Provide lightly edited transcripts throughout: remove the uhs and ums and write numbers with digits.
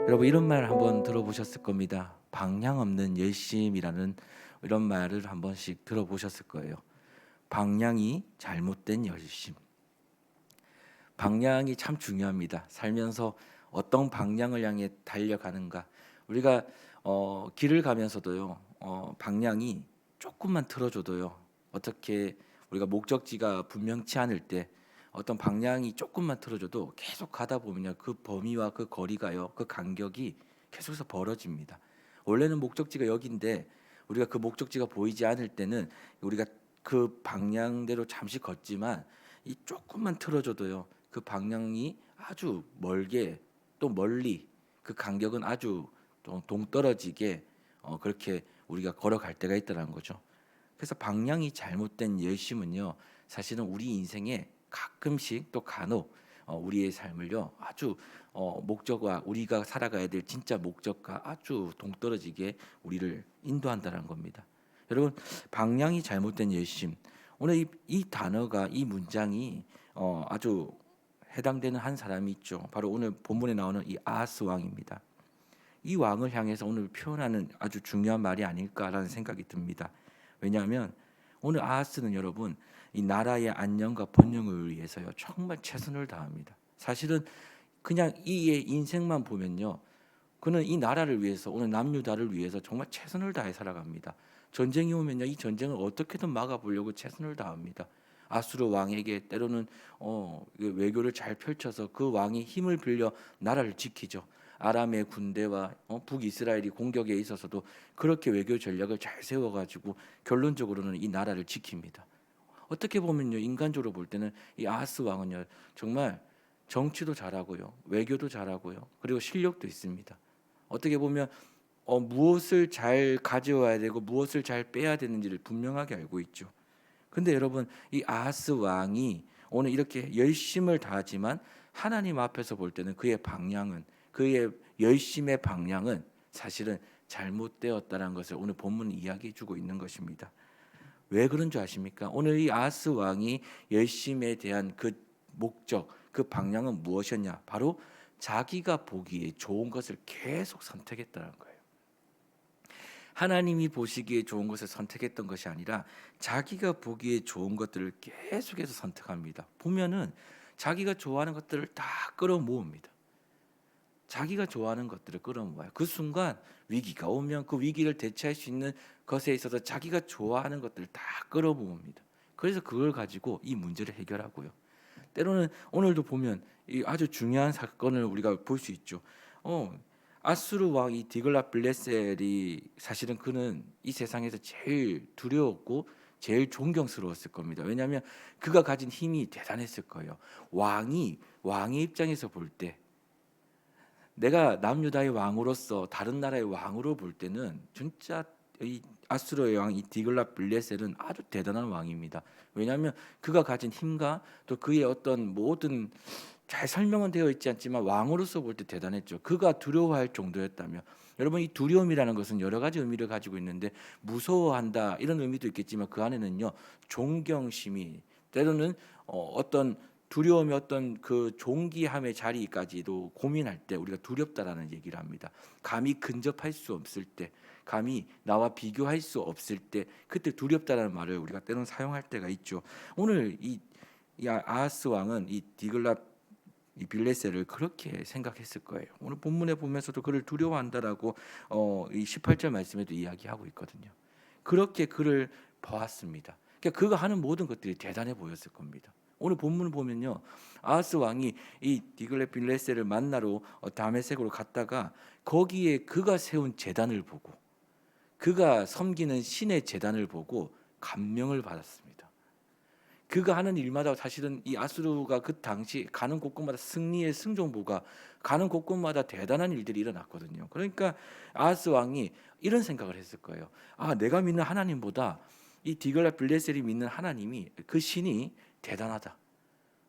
여러분 이런 말 한번 들어보셨을 겁니다. 방향 없는 열심이라는 이런 말을 한 번씩 들어보셨을 거예요. 방향이 잘못된 열심. 방향이 참 중요합니다. 살면서 어떤 방향을 향해 달려가는가. 우리가 길을 가면서도요. 방향이 조금만 틀어줘도요. 어떻게 우리가 목적지가 분명치 않을 때 어떤 방향이 조금만 틀어줘도 계속 가다 보면요. 그 범위와 그 거리가요. 그 간격이 계속해서 벌어집니다. 원래는 목적지가 여기인데 우리가 그 목적지가 보이지 않을 때는 우리가 그 방향대로 잠시 걷지만 이 조금만 틀어줘도요. 그 방향이 아주 멀게 또 멀리 그 간격은 아주 좀 동떨어지게 그렇게 우리가 걸어갈 때가 있다는 거죠. 그래서 방향이 잘못된 열심은요. 사실은 우리 인생에 가끔씩 또 간혹 우리의 삶을요. 아주 목적과 우리가 살아가야 될 진짜 목적과 아주 동떨어지게 우리를 인도한다는 겁니다. 여러분 방향이 잘못된 열심 오늘 이 단어가 이 문장이 아주 해당되는 한 사람이 있죠. 바로 오늘 본문에 나오는 이 아하스 왕입니다. 이 왕을 향해서 오늘 표현하는 아주 중요한 말이 아닐까라는 생각이 듭니다. 왜냐하면 오늘 아하스는 여러분 이 나라의 안녕과 번영을 위해서요 정말 최선을 다합니다. 사실은 그냥 이의 인생만 보면요 그는 이 나라를 위해서 오늘 남유다를 위해서 정말 최선을 다해 살아갑니다. 전쟁이 오면요 이 전쟁을 어떻게든 막아보려고 최선을 다합니다. 아수르 왕에게 때로는 외교를 잘 펼쳐서 그 왕이 힘을 빌려 나라를 지키죠. 아람의 군대와 북이스라엘이 공격에 있어서도 그렇게 외교 전략을 잘 세워가지고 결론적으로는 이 나라를 지킵니다. 어떻게 보면요 인간적으로 볼 때는 이 아하스 왕은요 정말 정치도 잘하고요 외교도 잘하고요 그리고 실력도 있습니다. 어떻게 보면 무엇을 잘 가져와야 되고 무엇을 잘 빼야 되는지를 분명하게 알고 있죠. 근데 여러분 이 아하스 왕이 오늘 이렇게 열심을 다하지만 하나님 앞에서 볼 때는 그의 방향은 그의 열심의 방향은 사실은 잘못되었다는 것을 오늘 본문이 이야기해 주고 있는 것입니다. 왜 그런 줄 아십니까? 오늘 이 아하스 왕이 열심에 대한 그 목적, 그 방향은 무엇이었냐? 바로 자기가 보기에 좋은 것을 계속 선택했다는 거예요. 하나님이 보시기에 좋은 것을 선택했던 것이 아니라 자기가 보기에 좋은 것들을 계속해서 선택합니다. 보면은 자기가 좋아하는 것들을 다 끌어모읍니다. 자기가 좋아하는 것들을 끌어모아요. 그 순간 위기가 오면 그 위기를 대처할 수 있는 것에 있어서 자기가 좋아하는 것들을 다 끌어모읍니다. 그래서 그걸 가지고 이 문제를 해결하고요. 때로는 오늘도 보면 이 아주 중요한 사건을 우리가 볼 수 있죠. 어, 아수르 왕 이 디글라빌레셀이 사실은 그는 이 세상에서 제일 두려웠고 제일 존경스러웠을 겁니다. 왜냐하면 그가 가진 힘이 대단했을 거예요. 왕의 입장에서 볼 때 내가 남유다의 왕으로서 다른 나라의 왕으로 볼 때는 진짜 이 아수르의 왕 이 디글라빌레셀은 아주 대단한 왕입니다. 왜냐하면 그가 가진 힘과 또 그의 어떤 모든 잘 설명은 되어 있지 않지만 왕으로서 볼 때 대단했죠. 그가 두려워할 정도였다며. 여러분 이 두려움이라는 것은 여러 가지 의미를 가지고 있는데 무서워한다 이런 의미도 있겠지만 그 안에는요 존경심이 때로는 어떤 두려움이 어떤 그 존귀함의 자리까지도 고민할 때 우리가 두렵다라는 얘기를 합니다. 감히 근접할 수 없을 때, 감히 나와 비교할 수 없을 때, 그때 두렵다라는 말을 우리가 때로는 사용할 때가 있죠. 오늘 이 아하스 왕은 이 디글라 이 빌레셋을 그렇게 생각했을 거예요. 오늘 본문에 보면서도 그를 두려워한다라고 이 18절 말씀에도 이야기하고 있거든요. 그렇게 그를 보았습니다. 그러니까 그가 하는 모든 것들이 대단해 보였을 겁니다. 오늘 본문을 보면요, 아하스 왕이 이 디글레빌레셀을 만나러 다메섹으로 갔다가 거기에 그가 세운 제단을 보고 그가 섬기는 신의 제단을 보고 감명을 받았습니다. 그가 하는 일마다 사실은 이 아수르가 그 당시 가는 곳곳마다 승리의 승정보가 가는 곳곳마다 대단한 일들이 일어났거든요. 그러니까 아하스 왕이 이런 생각을 했을 거예요. 아, 내가 믿는 하나님보다 이 디글라 빌레셀이 믿는 하나님이 그 신이 대단하다.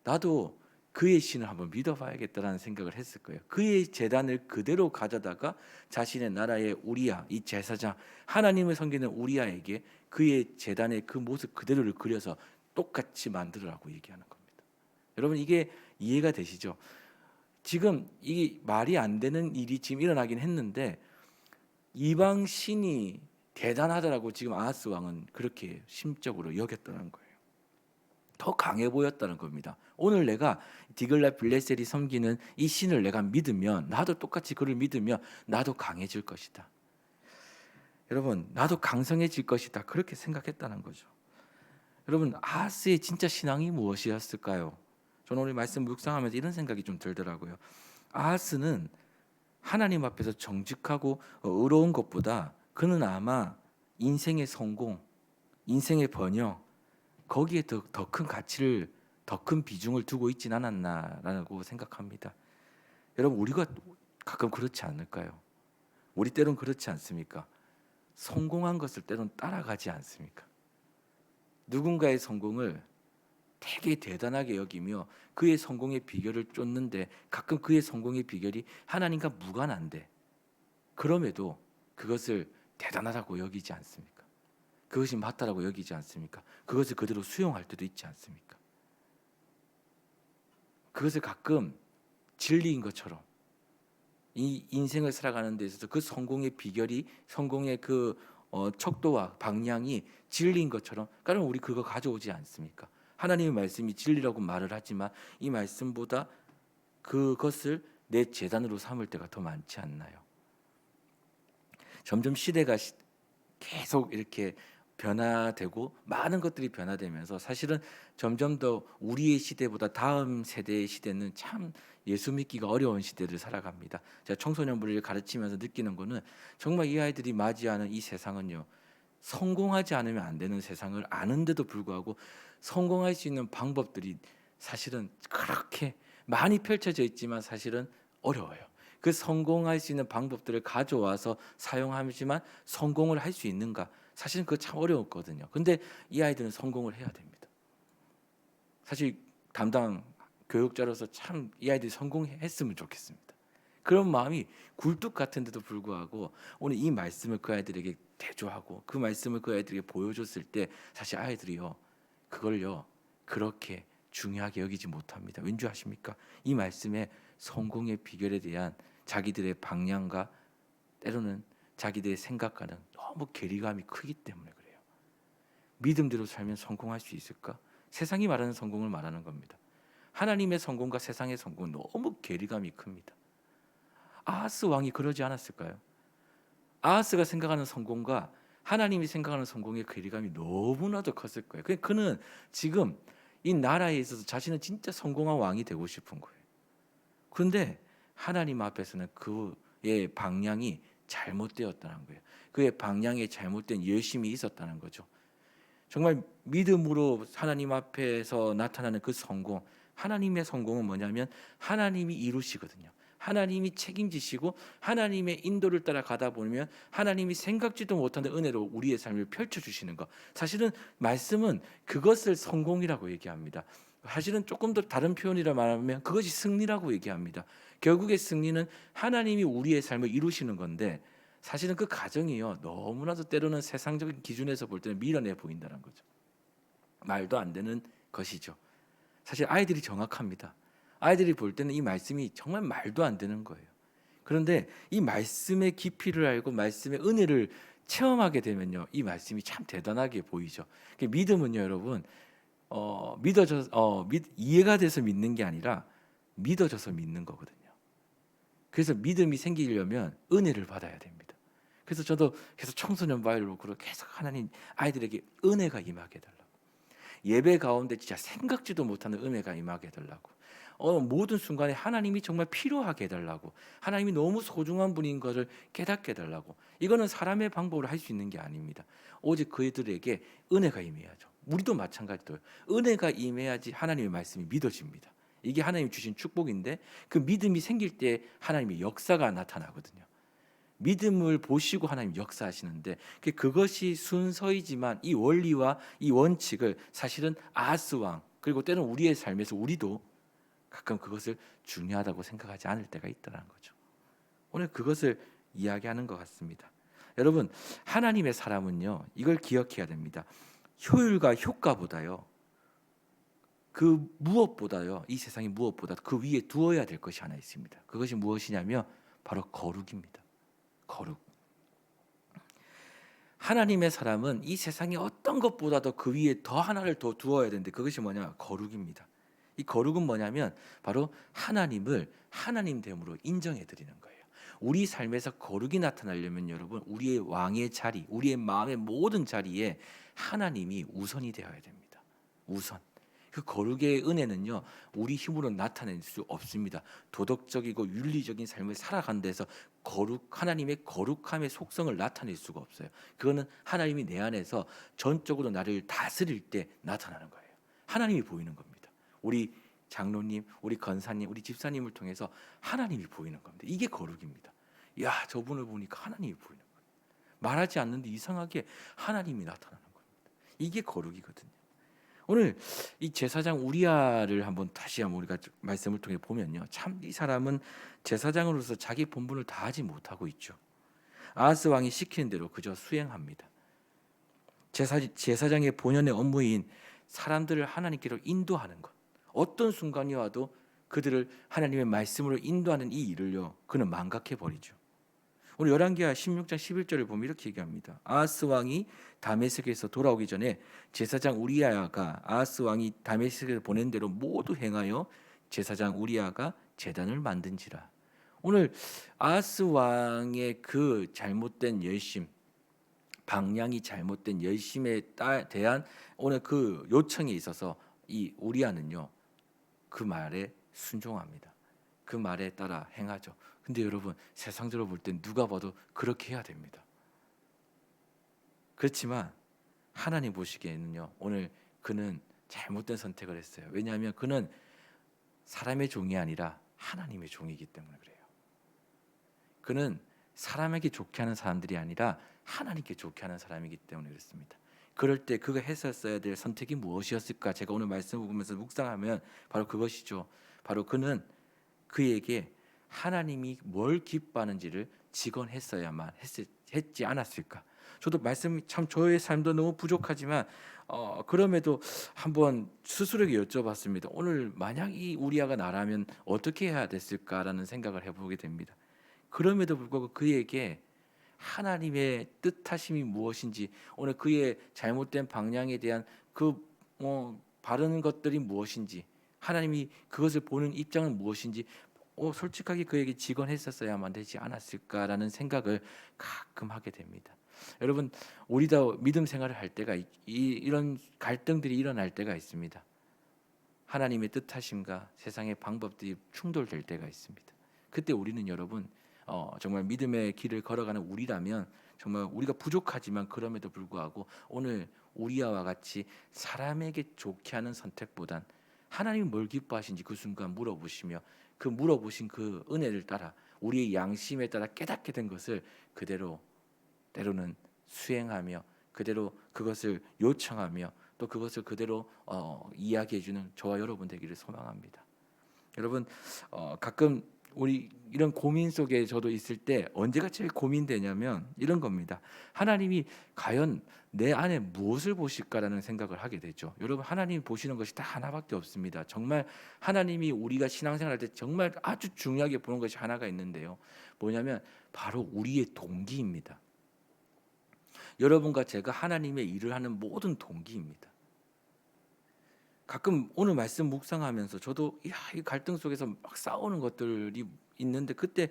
나도 그의 신을 한번 믿어봐야겠다라는 생각을 했을 거예요. 그의 제단을 그대로 가져다가 자신의 나라의 우리야, 이 제사장 하나님을 섬기는 우리야에게 그의 제단의 그 모습 그대로를 그려서 똑같이 만들으라고 얘기하는 겁니다. 여러분 이게 이해가 되시죠? 지금 이 말이 안 되는 일이 지금 일어나긴 했는데 이방 신이 대단하다라고 지금 아하스 왕은 그렇게 심적으로 여겼다는 거예요. 더 강해 보였다는 겁니다. 오늘 내가 디글랏 빌레셀이 섬기는 이 신을 내가 믿으면, 나도 똑같이 그를 믿으면 나도 강해질 것이다. 여러분, 나도 강성해질 것이다. 그렇게 생각했다는 거죠. 여러분, 아하스의 진짜 신앙이 무엇이었을까요? 저는 오늘 말씀 묵상하면서 이런 생각이 좀 들더라고요. 아하스는 하나님 앞에서 정직하고 의로운 것보다 그는 아마 인생의 성공, 인생의 번영, 거기에 더 큰 가치를, 더 큰 비중을 두고 있진 않았나라고 생각합니다. 여러분, 우리가 가끔 그렇지 않을까요? 우리 때론 그렇지 않습니까? 성공한 것을 때론 따라가지 않습니까? 누군가의 성공을 되게 대단하게 여기며 그의 성공의 비결을 쫓는데 가끔 그의 성공의 비결이 하나님과 무관한데, 그럼에도 그것을 대단하다고 여기지 않습니까? 그것이 맞다라고 여기지 않습니까? 그것을 그대로 수용할 때도 있지 않습니까? 그것을 가끔 진리인 것처럼, 이 인생을 살아가는 데 있어서 그 성공의 비결이, 성공의 그 척도와 방향이 진리인 것처럼, 그러면 우리 그거 가져오지 않습니까? 하나님의 말씀이 진리라고 말을 하지만 이 말씀보다 그것을 내 재단으로 삼을 때가 더 많지 않나요? 점점 시대가 계속 이렇게 변화되고 많은 것들이 변화되면서 사실은 점점 더 우리의 시대보다 다음 세대의 시대는 참 예수 믿기가 어려운 시대를 살아갑니다. 제가 청소년부를 가르치면서 느끼는 거는 정말 이 아이들이 맞이하는 이 세상은요, 성공하지 않으면 안 되는 세상을 아는데도 불구하고 성공할 수 있는 방법들이 사실은 그렇게 많이 펼쳐져 있지만 사실은 어려워요. 그 성공할 수 있는 방법들을 가져와서 사용하지만 성공을 할 수 있는가? 사실은 그거 참 어려웠거든요. 근데 이 아이들은 성공을 해야 됩니다. 사실 담당 교육자로서 참 이 아이들이 성공했으면 좋겠습니다. 그런 마음이 굴뚝 같은데도 불구하고 오늘 이 말씀을 그 아이들에게 대조하고 그 말씀을 그 아이들에게 보여줬을 때 사실 아이들이요, 그걸요 그렇게 중요하게 여기지 못합니다. 왠지 아십니까? 이 말씀에 성공의 비결에 대한 자기들의 방향과 때로는 자기들의 생각과는 너무 괴리감이 크기 때문에 그래요. 믿음대로 살면 성공할 수 있을까? 세상이 말하는 성공을 말하는 겁니다. 하나님의 성공과 세상의 성공은 너무 괴리감이 큽니다. 아하스 왕이 그러지 않았을까요? 아하스가 생각하는 성공과 하나님이 생각하는 성공의 괴리감이 너무나도 컸을 거예요. 그는 지금 이 나라에 있어서 자신은 진짜 성공한 왕이 되고 싶은 거예요. 그런데 하나님 앞에서는 그의 방향이 잘못되었다는 거예요. 그의 방향에 잘못된 열심이 있었다는 거죠. 정말 믿음으로 하나님 앞에서 나타나는 그 성공, 하나님의 성공은 뭐냐면 하나님이 이루시거든요. 하나님이 책임지시고 하나님의 인도를 따라 가다 보면 하나님이 생각지도 못하는 은혜로 우리의 삶을 펼쳐주시는 것, 사실은 말씀은 그것을 성공이라고 얘기합니다. 사실은 조금 더 다른 표현이라 말하면 그것이 승리라고 얘기합니다. 결국의 승리는 하나님이 우리의 삶을 이루시는 건데 사실은 그 과정이요 너무나도 때로는 세상적인 기준에서 볼 때는 미련해 보인다는 거죠. 말도 안 되는 것이죠. 사실 아이들이 정확합니다. 아이들이 볼 때는 이 말씀이 정말 말도 안 되는 거예요. 그런데 이 말씀의 깊이를 알고 말씀의 은혜를 체험하게 되면요, 이 말씀이 참 대단하게 보이죠. 믿음은요, 여러분, 이해가 돼서 믿는 게 아니라 믿어져서 믿는 거거든요. 그래서 믿음이 생기려면 은혜를 받아야 됩니다. 그래서 저도 계속 청소년 바이블로 계속 하나님 아이들에게 은혜가 임하게 해달라고, 예배 가운데 진짜 생각지도 못하는 은혜가 임하게 해달라고, 모든 순간에 하나님이 정말 필요하게 해달라고, 하나님이 너무 소중한 분인 것을 깨닫게 해달라고. 이거는 사람의 방법으로 할 수 있는 게 아닙니다. 오직 그들에게 은혜가 임해야죠. 우리도 마찬가지로 은혜가 임해야지 하나님의 말씀이 믿어집니다. 이게 하나님이 주신 축복인데 그 믿음이 생길 때 하나님의 역사가 나타나거든요. 믿음을 보시고 하나님 역사하시는데 그것이 순서이지만 이 원리와 이 원칙을 사실은 아하스 왕, 그리고 때로는 우리의 삶에서 우리도 가끔 그것을 중요하다고 생각하지 않을 때가 있다는 거죠. 오늘 그것을 이야기하는 것 같습니다. 여러분, 하나님의 사람은요 이걸 기억해야 됩니다. 효율과 효과보다요 그 무엇보다요. 이 세상의 무엇보다 그 위에 두어야 될 것이 하나 있습니다. 그것이 무엇이냐면 바로 거룩입니다. 거룩. 하나님의 사람은 이 세상의 어떤 것보다도 그 위에 더 하나를 더 두어야 되는데 그것이 뭐냐? 거룩입니다. 이 거룩은 뭐냐면 바로 하나님을 하나님 됨으로 인정해 드리는 거예요. 우리 삶에서 거룩이 나타나려면 여러분 우리의 왕의 자리, 우리의 마음의 모든 자리에 하나님이 우선이 되어야 됩니다. 우선. 그 거룩의 은혜는요. 우리 힘으로 나타낼 수 없습니다. 도덕적이고 윤리적인 삶을 살아가는 데서 하나님의 거룩함의 속성을 나타낼 수가 없어요. 그거는 하나님이 내 안에서 전적으로 나를 다스릴 때 나타나는 거예요. 하나님이 보이는 겁니다. 우리 장로님, 우리 권사님, 우리 집사님을 통해서 하나님이 보이는 겁니다. 이게 거룩입니다. 야, 저분을 보니까 하나님이 보이는 거예요. 말하지 않는데 이상하게 하나님이 나타나는 겁니다. 이게 거룩이거든요. 오늘 이 제사장 우리야를 다시 한번 우리가 말씀을 통해 보면요. 참 이 사람은 제사장으로서 자기 본분을 다하지 못하고 있죠. 아하스 왕이 시키는 대로 그저 수행합니다. 제사장의 본연의 업무인 사람들을 하나님께로 인도하는 것. 어떤 순간이 와도 그들을 하나님의 말씀으로 인도하는 이 일을요. 그는 망각해 버리죠. 우리 열왕기하 16장 11절을 보면 이렇게 얘기합니다. 아하스 왕이 다메섹에서 돌아오기 전에 제사장 우리야가 아하스 왕이 다메섹에서 보낸 대로 모두 행하여 제사장 우리야가 제단을 만든지라. 오늘 아하스 왕의 그 잘못된 열심, 방향이 잘못된 열심에 대한 오늘 그 요청에 있어서 이 우리야는요 그 말에 순종합니다. 그 말에 따라 행하죠. 근데 여러분 세상적으로 볼 땐 누가 봐도 그렇게 해야 됩니다. 그렇지만 하나님 보시기에는요 오늘 그는 잘못된 선택을 했어요. 왜냐하면 그는 사람의 종이 아니라 하나님의 종이기 때문에 그래요. 그는 사람에게 좋게 하는 사람들이 아니라 하나님께 좋게 하는 사람이기 때문에 그렇습니다. 그럴 때 그가 했었어야 될 선택이 무엇이었을까? 제가 오늘 말씀을 보면서 묵상하면 바로 그것이죠. 바로 그는 그에게 하나님이 뭘 기뻐하는지를 직언했어야만 했지 않았을까? 저도 말씀이 참 저의 삶도 너무 부족하지만 그럼에도 한번 스스로에게 여쭤봤습니다. 오늘 만약 이 우리아가 나라면 어떻게 해야 됐을까라는 생각을 해보게 됩니다. 그럼에도 불구하고 그에게 하나님의 뜻하심이 무엇인지 오늘 그의 잘못된 방향에 대한 바른 것들이 무엇인지 하나님이 그것을 보는 입장은 무엇인지 솔직하게 그에게 직언했었어야만 되지 않았을까라는 생각을 가끔 하게 됩니다. 여러분 우리도 믿음 생활을 할 때가 이런 갈등들이 일어날 때가 있습니다. 하나님의 뜻하심과 세상의 방법들이 충돌될 때가 있습니다. 그때 우리는 여러분 정말 믿음의 길을 걸어가는 우리라면 정말 우리가 부족하지만 그럼에도 불구하고 오늘 우리와 같이 사람에게 좋게 하는 선택보단 하나님이 뭘 기뻐하신지 그 순간 물어보시며 그 물어보신 그 은혜를 따라 우리의 양심에 따라 깨닫게 된 것을 그대로 때로는 수행하며 그대로 그것을 요청하며 또 그것을 그대로 이야기해 주는 저와 여러분 되기를 소망합니다. 여러분 가끔 우리 이런 고민 속에 저도 있을 때 언제가 제일 고민되냐면 이런 겁니다. 하나님이 과연 내 안에 무엇을 보실까라는 생각을 하게 되죠. 여러분 하나님이 보시는 것이 다 하나밖에 없습니다. 정말 하나님이 우리가 신앙생활할 때 정말 아주 중요하게 보는 것이 하나가 있는데요. 뭐냐면 바로 우리의 동기입니다. 여러분과 제가 하나님의 일을 하는 모든 동기입니다. 가끔 오늘 말씀 묵상하면서 저도 이 갈등 속에서 막 싸우는 것들이 있는데 그때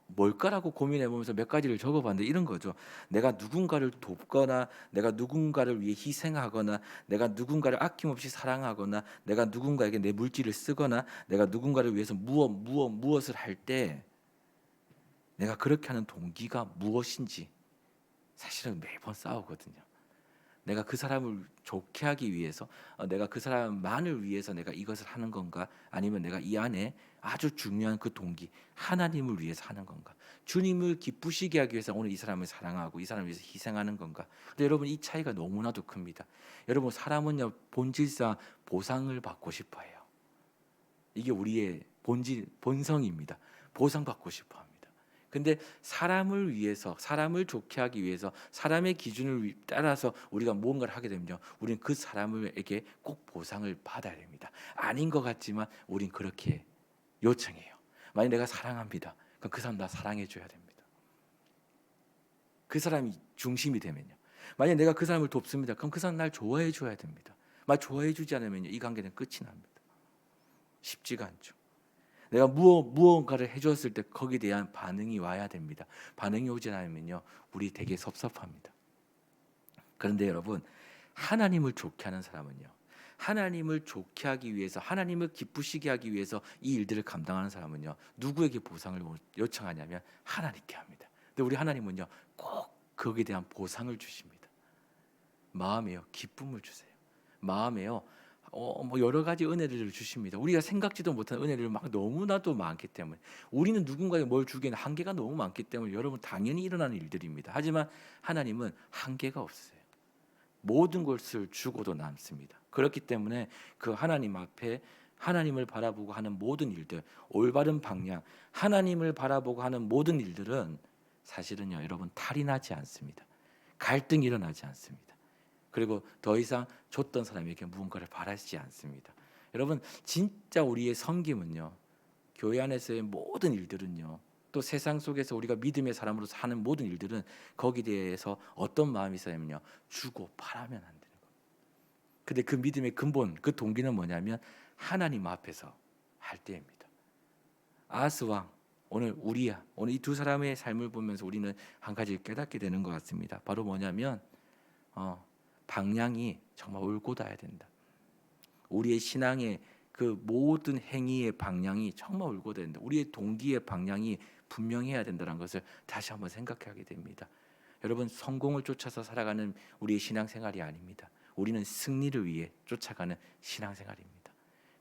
뭘까라고 고민해 보면서 몇 가지를 적어봤는데 이런 거죠. 내가 누군가를 돕거나 내가 누군가를 위해 희생하거나 내가 누군가를 아낌없이 사랑하거나 내가 누군가에게 내 물질을 쓰거나 내가 누군가를 위해서 무엇을 할 때 내가 그렇게 하는 동기가 무엇인지 사실은 매번 싸우거든요. 내가 그 사람을 좋게 하기 위해서 내가 그 사람만을 위해서 내가 이것을 하는 건가 아니면 내가 이 안에 아주 중요한 그 동기 하나님을 위해서 하는 건가 주님을 기쁘시게 하기 위해서 오늘 이 사람을 사랑하고 이 사람을 위해서 희생하는 건가. 근데 여러분 이 차이가 너무나도 큽니다. 여러분 사람은요 본질상 보상을 받고 싶어 해요. 이게 우리의 본성입니다. 보상받고 싶어 합니다. 근데 사람을 위해서, 사람을 좋게 하기 위해서, 사람의 기준을 따라서 우리가 무언가를 하게 되면요, 우리는 그 사람에게 꼭 보상을 받아야 됩니다. 아닌 것 같지만 우린 그렇게 요청해요. 만약 내가 사랑합니다, 그럼 그 사람 나 사랑해 줘야 됩니다. 그 사람이 중심이 되면요. 만약 내가 그 사람을 돕습니다, 그럼 그 사람 날 좋아해 줘야 됩니다. 만 좋아해 주지 않으면요, 이 관계는 끝이 납니다. 쉽지가 않죠. 내가 무언가를 해줬을 때 거기에 대한 반응이 와야 됩니다. 반응이 오지 않으면요, 우리 되게 섭섭합니다. 그런데 여러분, 하나님을 좋게 하는 사람은요, 하나님을 좋게 하기 위해서, 하나님을 기쁘시게 하기 위해서 이 일들을 감당하는 사람은요, 누구에게 보상을 요청하냐면 하나님께 합니다. 근데 우리 하나님은요, 꼭 거기에 대한 보상을 주십니다. 마음에요, 기쁨을 주세요. 마음에요, 뭐 여러 가지 은혜를 주십니다. 우리가 생각지도 못한 은혜를 막 너무나도 많기 때문에, 우리는 누군가에 뭘 주기에는 한계가 너무 많기 때문에 여러분 당연히 일어나는 일들입니다. 하지만 하나님은 한계가 없어요. 모든 것을 주고도 남습니다. 그렇기 때문에 그 하나님 앞에 하나님을 바라보고 하는 모든 일들, 올바른 방향, 하나님을 바라보고 하는 모든 일들은 사실은요, 여러분 탈이 나지 않습니다. 갈등이 일어나지 않습니다. 그리고 더 이상 줬던 사람에게 무언가를 바라지 않습니다. 여러분, 진짜 우리의 섬김은요, 교회 안에서의 모든 일들은요, 또 세상 속에서 우리가 믿음의 사람으로서 하는 모든 일들은 거기에 대해서 어떤 마음이 있어야면요, 주고 팔아면 안 되는 겁니다. 근데 그 믿음의 근본, 그 동기는 뭐냐면 하나님 앞에서 할 때입니다. 아하스 왕, 오늘 우리야, 오늘 이 두 사람의 삶을 보면서 우리는 한 가지 깨닫게 되는 것 같습니다. 바로 뭐냐면 방향이 정말 올곧아야 된다. 우리의 신앙의 그 모든 행위의 방향이 정말 올곧아야 된다. 우리의 동기의 방향이 분명해야 된다는 것을 다시 한번 생각하게 됩니다. 여러분, 성공을 쫓아서 살아가는 우리의 신앙생활이 아닙니다. 우리는 승리를 위해 쫓아가는 신앙생활입니다.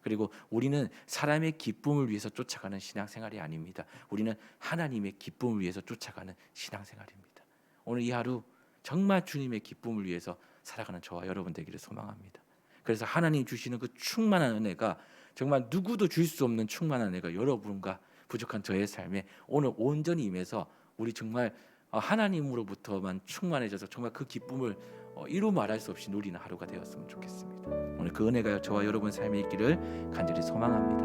그리고 우리는 사람의 기쁨을 위해서 쫓아가는 신앙생활이 아닙니다. 우리는 하나님의 기쁨을 위해서 쫓아가는 신앙생활입니다. 오늘 이 하루 정말 주님의 기쁨을 위해서 살아가는 저와 여러분 되기를 소망합니다. 그래서 하나님 주시는 그 충만한 은혜가, 정말 누구도 줄 수 없는 충만한 은혜가 여러분과 부족한 저의 삶에 오늘 온전히 임해서 우리 정말 하나님으로부터만 충만해져서 정말 그 기쁨을 이루 말할 수 없이 누리는 하루가 되었으면 좋겠습니다. 오늘 그 은혜가 저와 여러분 삶에 있기를 간절히 소망합니다.